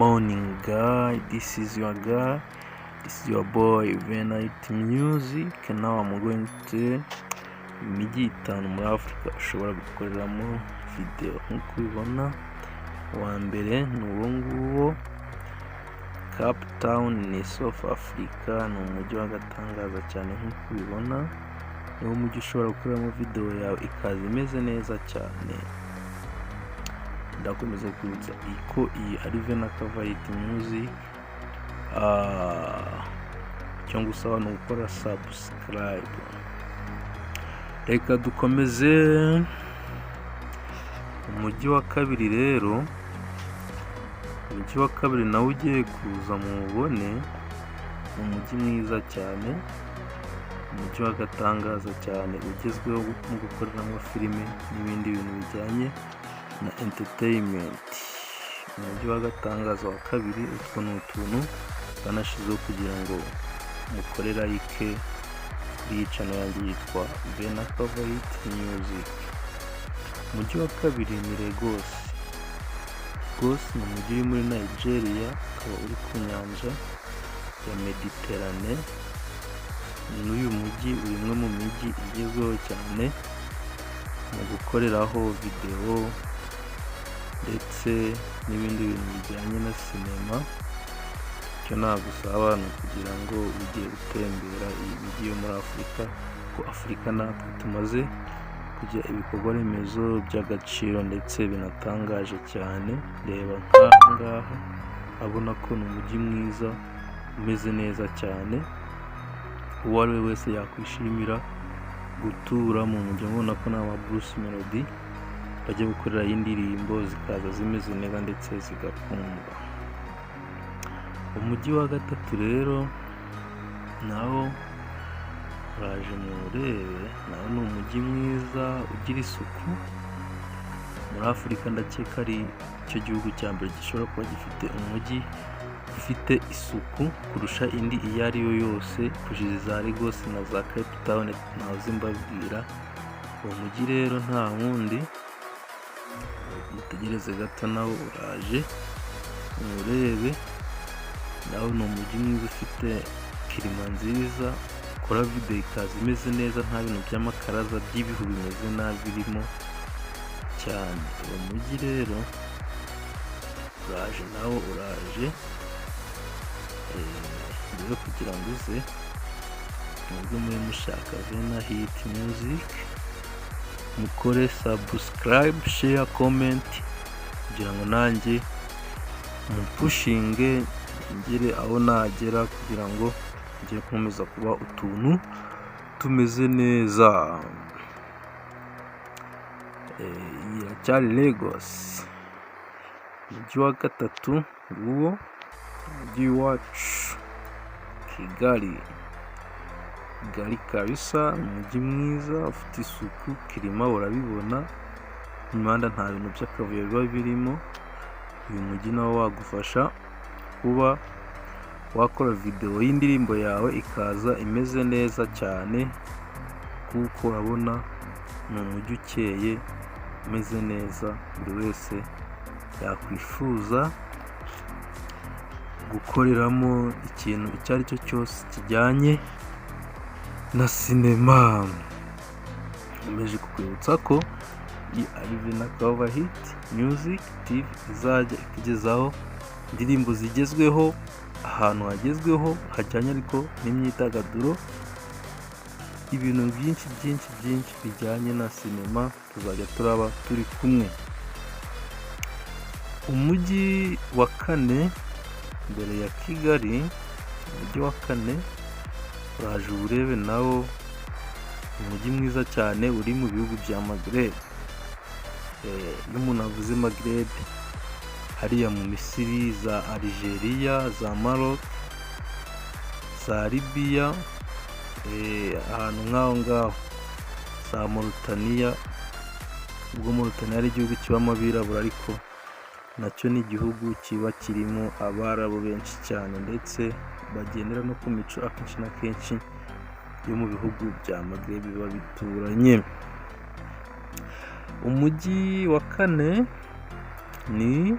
Morning guy, this is your boy Venite Music. Now I'm going to imijyi itanu muri Afurika ushobora gukoreramo video. Nk'uko ubibona, uwa mbere ni uwo nguwo, Cape Town ni South Africa, ni umujyi w'agatangaza cyane. Nk'uko ubibona, niwo mujyi ushobora gukoreramo video yawe ikaza imeze neza cyane. Ndakomeza kwibutsa ko iyi ari Venite Music. Icyo ngusaba ni gukora subscribe. Reka dukomeze. Umujyi wa kabiri rero, umujyi wa kabiri nawe ugiye kuza mu bubone, umujyi mwiza cyane, umujyi w'agatangaza cyane ugezweho mu gukoreramo filime n'ibindi bintu bijyanye na entertainment. Umujyi w'agatangaza wa kabiri, utwo ni utuntu banashizeho kugira ngo mukore like kuri channel yanjye yitwa Venite Music. Umujyi wa kabiri ni Lagos. Lagos ni umujyi uri muri Nigeria, ukaba uri ku nyanja ya Mediterane. N'uyu mujyi uri umwe mu mijyi igezweho cyane mu gukoreraho video ndetse n'ibindi bintu bijyanye na sinema. Icyo nagusaba ni kugira ngo ujye utembera iyi mijyi yo muri Afurika, ko Afurika natwe tumaze kugira ibikorwa remezo by'agaciro ndetse binatangaje cyane. Reba nk'aha abona ko ni umujyi mwiza umeze neza cyane, uwo ari we wese yakwishimira gutura mu mujyi. Ubona ko n'aba Bruce Melody bajya gukorera indirimbo zikaza zimeze neza ndetse zigakundwa. Umujyi wa gatatu rero nawo uraje murebe, nawo ni umujyi mwiza ugira isuku. Muri Afurika ndakeka ari cyo gihugu cya mbere gishobora kuba gifite umujyi ufite isuku kurusha indi iyo ari yo yose, kurusha za Lagos na za Cape Town naho zimbabwira. Uwo mujyi rero nta wundi, mutegereze gato nawo uraje murebe. Nawo ni umujyi mwiza ufite kirima nziza, ukora video ikaza imeze neza, nta bintu by'amakaraza by'ibihu bimeze nabi birimo cyane. Uwo mujyi rero uraje, nawo uraje rero kugira ngo uze nubwo muri mushaka Venite Music, mukore subscribe, share, comment kugira ngo nanjye mupushinge ngere aho nagera, kugira ngo njye nkomeza kuba utuntu tumeze neza. Iracyari Lagos. Umujyi wa gatatu uwo umujyi wacu Kigali. Kigali kabisa, umujyi mwiza ufite isuku, kirima urabibona, imihanda nta bintu by'akavuyo biba birimo. Uyu mujyi nawo wagufasha kuba wakora video y'indirimbo yawe ikaza imeze neza cyane, kuko urabona ni umujyi ukeye umeze neza, buri wese yakwifuza gukoreramo ikintu icyo ari cyo cyose kijyanye na sinema. Nkomeje kukwibutsa ko iyi ari Venite Music TV izajya ikugezaho indirimbo zigezweho, ahantu hagezweho hajyanye ariko n'imyidagaduro, ibintu byinshi bijyanye na sinema tuzajya turaba turi kumwe. Umujyi wa kane mbere ya Kigali, umujyi wa kane uraje urebe, nawo umujyi mwiza cyane uri mu bihugu bya Maghreb. N'umuntu avuze Maghreb, hariya mu Misiri, za Algeria, za Maroc, za Libya, ahantu nk'aho ngaho, za Mauritania. Ubwo Mauritania ari igihugu kibamo abirabura, ariko nacyo ni igihugu kiba kirimo abarabu benshi cyane, ndetse bagendera no ku mico akenshi na kenshi yo mu bihugu bya Maghreb biba bituranye. Umujyi wa kane ni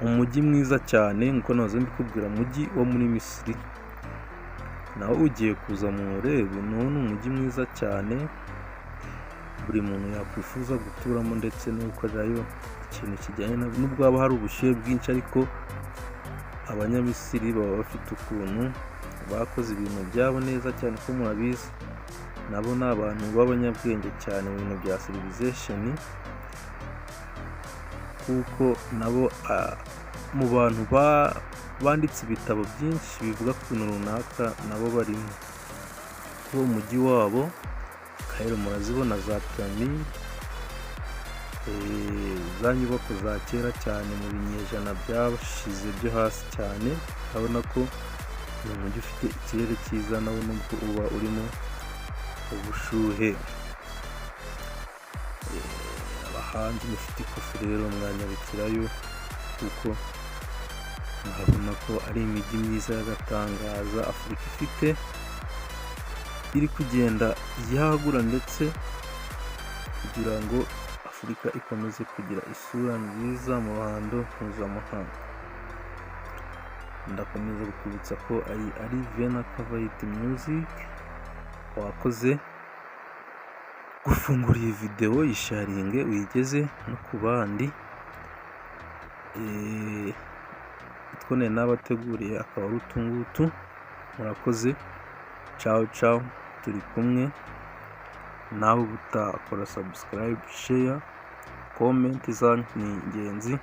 umujyi mwiza cyane nkuko nahoze mbikubwira, umujyi wo muri Misiri nawo ugiye kuza muwurebe. Ni umujyi mwiza cyane buri muntu yakwifuza guturamo ndetse no gukorerayo ikintu kijyanye nubwo haba hari ubushyuhe bwinshi, ariko abanyamisiri baba bafite ukuntu bakoze ibintu byabo neza cyane, ko murabizi nabo ni abantu b'abanyabwenge cyane mu bintu bya civilization, kuko nabo mu bantu banditse ibitabo byinshi bivuga ku bintu runaka nabo barimo. Kuko umujyi wabo Cairo murazibona, za piramide, za nyubako za kera cyane mu binyejana byashize byo hasi cyane. Urabona ko ni umujyi ufite ikirere cyiza nawo nubwo uba urimo ubushuhe. Abahanzi mufite ikofi rero mwanyarukirayo, kuko murabona ko ari imijyi myiza y'agatangaza Afurika ifite, iri kugenda yagura ndetse kugira ngo Afurika ikomeze kugira isura nziza mu ruhando mpuzamahanga. Ndakomeza kukwibutsa ko ari Vena Kavayiti Music wakoze gufungura iyi video, yisharinge uyigeze no ku bandi. Twone nabateguriye akaba ari utungutu. Murakoze, ciao ciao, turi kumwe nawe. Utakora subscribe, share, comment zanyu ni ingenzi,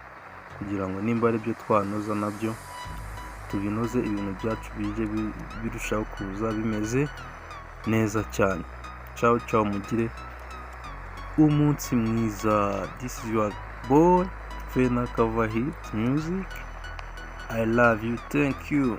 kugira ngo nimba ari byo twanoza nabyo tubinoze, ibintu byacu bije birushaho kuza bimeze neza cyane. Ciao ciao, mugire umunsi mwiza. This is your boy Vena Kavayiti Music. I love you. Thank you.